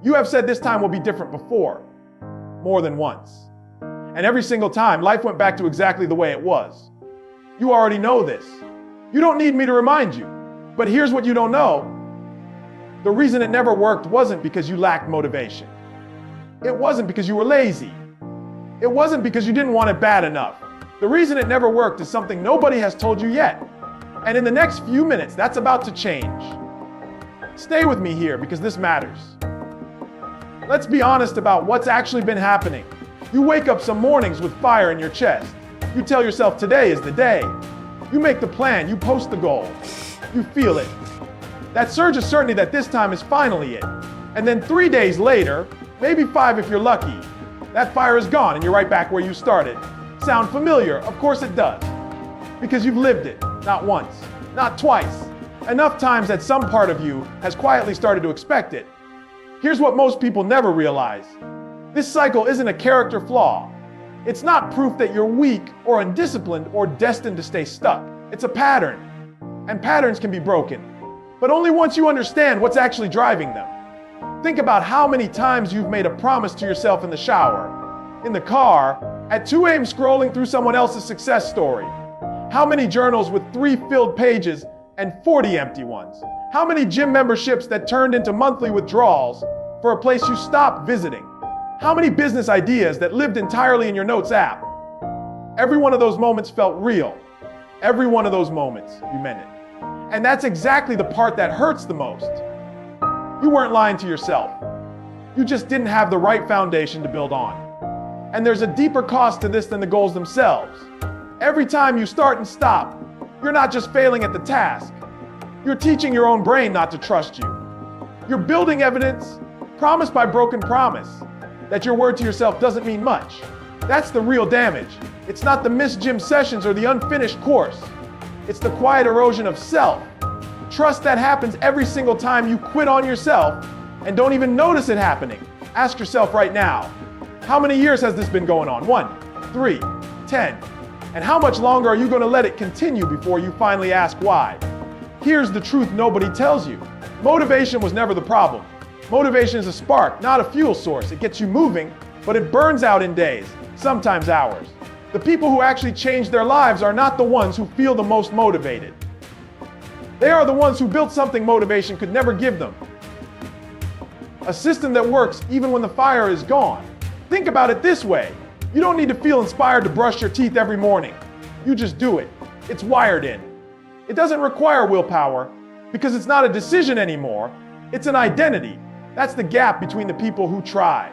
You have said this time will be different before, more than once. And every single time, life went back to exactly the way it was. You already know this. You don't need me to remind you. But here's what you don't know. The reason it never worked wasn't because you lacked motivation. It wasn't because you were lazy. It wasn't because you didn't want it bad enough. The reason it never worked is something nobody has told you yet. And in the next few minutes, that's about to change. Stay with me here because this matters. Let's be honest about what's actually been happening. You wake up some mornings with fire in your chest. You tell yourself today is the day. You make the plan, you post the goal. You feel it. That surge of certainty that this time is finally it. And then 3 days later, maybe 5 if you're lucky, that fire is gone and you're right back where you started. Sound familiar? Of course it does. Because you've lived it, not once, not twice. Enough times that some part of you has quietly started to expect it. Here's what most people never realize. This cycle isn't a character flaw. It's not proof that you're weak or undisciplined or destined to stay stuck. It's a pattern. And patterns can be broken. But only once you understand what's actually driving them. Think about how many times you've made a promise to yourself in the shower, in the car, at 2 a.m. scrolling through someone else's success story. How many journals with 3 filled pages and 40 empty ones? How many gym memberships that turned into monthly withdrawals for a place you stopped visiting? How many business ideas that lived entirely in your notes app? Every one of those moments felt real. Every one of those moments, you meant it. And that's exactly the part that hurts the most. You weren't lying to yourself. You just didn't have the right foundation to build on. And there's a deeper cost to this than the goals themselves. Every time you start and stop, you're not just failing at the task. You're teaching your own brain not to trust you. You're building evidence, promise by broken promise, that your word to yourself doesn't mean much. That's the real damage. It's not the missed gym sessions or the unfinished course. It's the quiet erosion of self. Trust that happens every single time you quit on yourself and don't even notice it happening. Ask yourself right now, how many years has this been going on? 1, 3, 10. And how much longer are you going to let it continue before you finally ask why? Here's the truth nobody tells you. Motivation was never the problem. Motivation is a spark, not a fuel source. It gets you moving, but it burns out in days, sometimes hours. The people who actually change their lives are not the ones who feel the most motivated. They are the ones who built something motivation could never give them. A system that works even when the fire is gone. Think about it this way. You don't need to feel inspired to brush your teeth every morning. You just do it. It's wired in. It doesn't require willpower because it's not a decision anymore. It's an identity. That's the gap between the people who try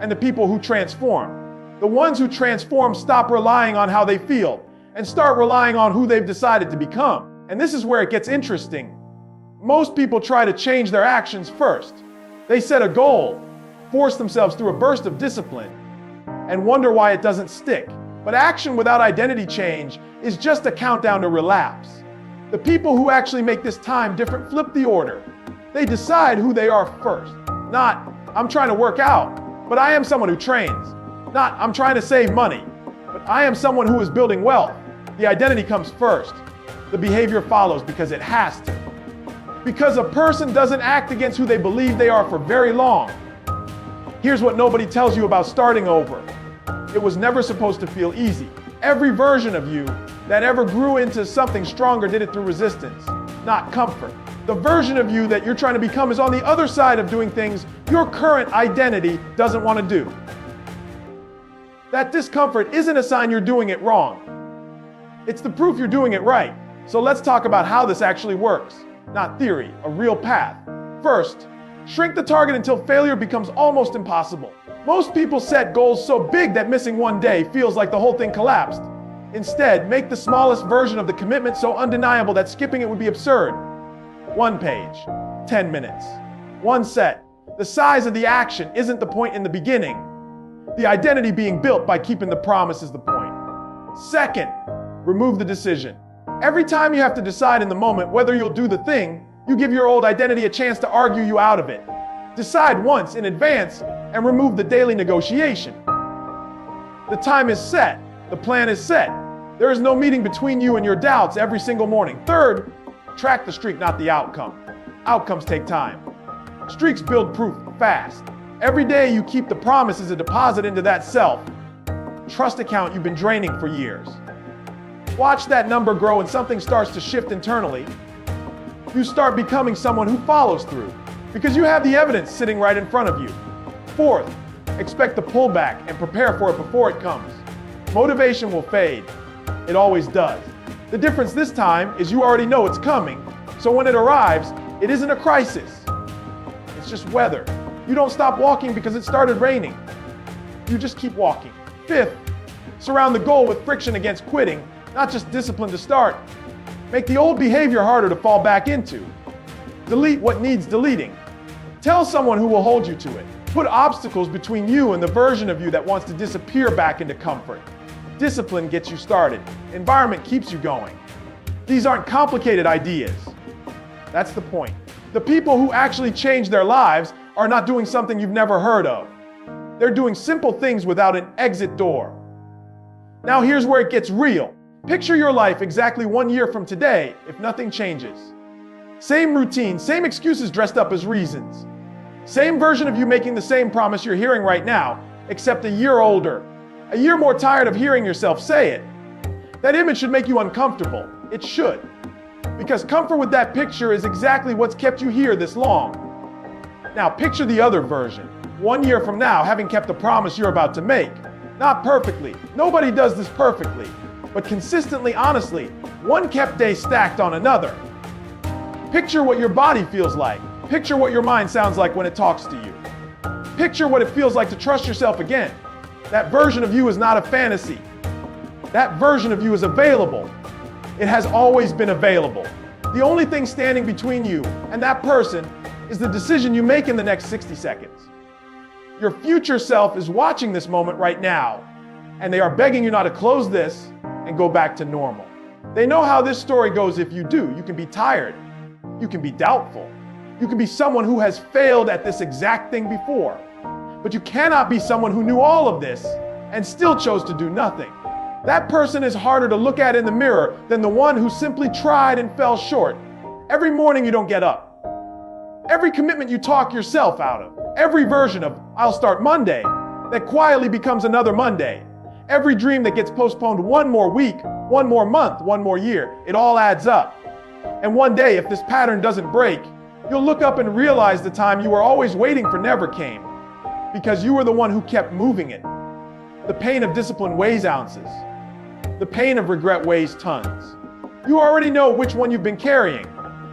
and the people who transform. The ones who transform stop relying on how they feel and start relying on who they've decided to become. And this is where it gets interesting. Most people try to change their actions first. They set a goal, force themselves through a burst of discipline, and wonder why it doesn't stick. But action without identity change is just a countdown to relapse. The people who actually make this time different flip the order. They decide who they are first. Not, I'm trying to work out, but I am someone who trains. Not, I'm trying to save money, but I am someone who is building wealth. The identity comes first. The behavior follows because it has to. Because a person doesn't act against who they believe they are for very long. Here's what nobody tells you about starting over. It was never supposed to feel easy. Every version of you that ever grew into something stronger did it through resistance, not comfort. The version of you that you're trying to become is on the other side of doing things your current identity doesn't want to do. That discomfort isn't a sign you're doing it wrong. It's the proof you're doing it right. So let's talk about how this actually works. Not theory, a real path. First, shrink the target until failure becomes almost impossible. Most people set goals so big that missing one day feels like the whole thing collapsed. Instead, make the smallest version of the commitment so undeniable that skipping it would be absurd. 1 page, 10 minutes, 1 set. The size of the action isn't the point in the beginning. The identity being built by keeping the promise is the point. Second, remove the decision. Every time you have to decide in the moment whether you'll do the thing, you give your old identity a chance to argue you out of it. Decide once in advance and remove the daily negotiation. The time is set. The plan is set. There is no meeting between you and your doubts every single morning. Third, track the streak, not the outcome. Outcomes take time. Streaks build proof fast. Every day you keep the promise as a deposit into that self trust account you've been draining for years. Watch that number grow and something starts to shift internally. You start becoming someone who follows through because you have the evidence sitting right in front of you. Fourth, expect the pullback and prepare for it before it comes. Motivation will fade. It always does. The difference this time is you already know it's coming, so when it arrives, it isn't a crisis. It's just weather. You don't stop walking because it started raining. You just keep walking. Fifth, surround the goal with friction against quitting, not just discipline to start. Make the old behavior harder to fall back into. Delete what needs deleting. Tell someone who will hold you to it. Put obstacles between you and the version of you that wants to disappear back into comfort. Discipline gets you started. Environment keeps you going. These aren't complicated ideas. That's the point. The people who actually change their lives are not doing something you've never heard of. They're doing simple things without an exit door. Now here's where it gets real. Picture your life exactly 1 year from today if nothing changes. Same routine, same excuses dressed up as reasons. Same version of you making the same promise you're hearing right now, except a year older. A year more tired of hearing yourself say it. That image should make you uncomfortable. It should. Because comfort with that picture is exactly what's kept you here this long. Now picture the other version. 1 year from now, having kept the promise you're about to make. Not perfectly. Nobody does this perfectly. But consistently, honestly, one kept day stacked on another. Picture what your body feels like. Picture what your mind sounds like when it talks to you. Picture what it feels like to trust yourself again. That version of you is not a fantasy. That version of you is available. It has always been available. The only thing standing between you and that person is the decision you make in the next 60 seconds. Your future self is watching this moment right now, and they are begging you not to close this and go back to normal. They know how this story goes if you do. You can be tired. You can be doubtful. You can be someone who has failed at this exact thing before. But you cannot be someone who knew all of this and still chose to do nothing. That person is harder to look at in the mirror than the one who simply tried and fell short. Every morning you don't get up. Every commitment you talk yourself out of. Every version of "I'll start Monday" that quietly becomes another Monday. Every dream that gets postponed 1 more week, 1 more month, 1 more year. It all adds up. And one day, if this pattern doesn't break, you'll look up and realize the time you were always waiting for never came, because you were the one who kept moving it. The pain of discipline weighs ounces. The pain of regret weighs tons. You already know which one you've been carrying,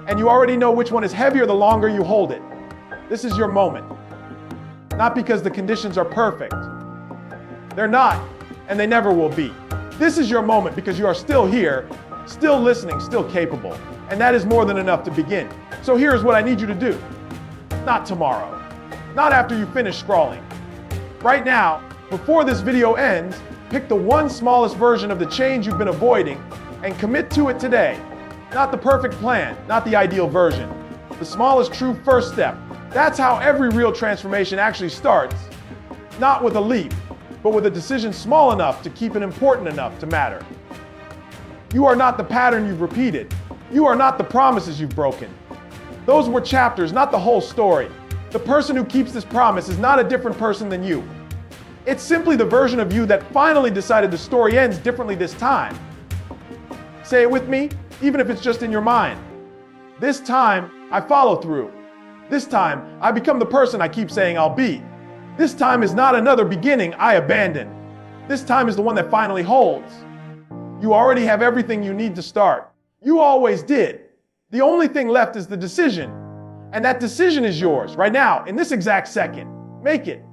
and you already know which one is heavier the longer you hold it. This is your moment. Not because the conditions are perfect. They're not, and they never will be. This is your moment because you are still here, still listening, still capable. And that is more than enough to begin. So here's what I need you to do. Not tomorrow. Not after you finish scrolling. Right now, before this video ends, pick the one smallest version of the change you've been avoiding and commit to it today. Not the perfect plan, not the ideal version. The smallest true first step. That's how every real transformation actually starts. Not with a leap, but with a decision small enough to keep it important enough to matter. You are not the pattern you've repeated. You are not the promises you've broken. Those were chapters, not the whole story. The person who keeps this promise is not a different person than you. It's simply the version of you that finally decided the story ends differently this time. Say it with me, even if it's just in your mind. This time, I follow through. This time, I become the person I keep saying I'll be. This time is not another beginning I abandon. This time is the one that finally holds. You already have everything you need to start. You always did. The only thing left is the decision. And that decision is yours right now, in this exact second. Make it.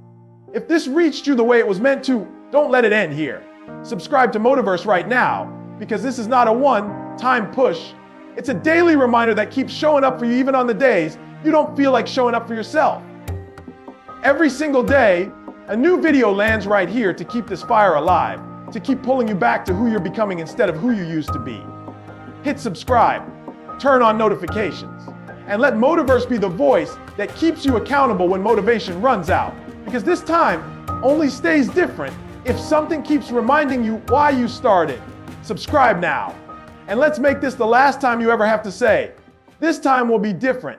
If this reached you the way it was meant to, don't let it end here. Subscribe to Motiverse right now, because this is not a one-time push. It's a daily reminder that keeps showing up for you even on the days you don't feel like showing up for yourself. Every single day, a new video lands right here to keep this fire alive, to keep pulling you back to who you're becoming instead of who you used to be. Hit subscribe, turn on notifications, and let Motiverse be the voice that keeps you accountable when motivation runs out. Because this time only stays different if something keeps reminding you why you started. Subscribe now, and let's make this the last time you ever have to say, "This time will be different."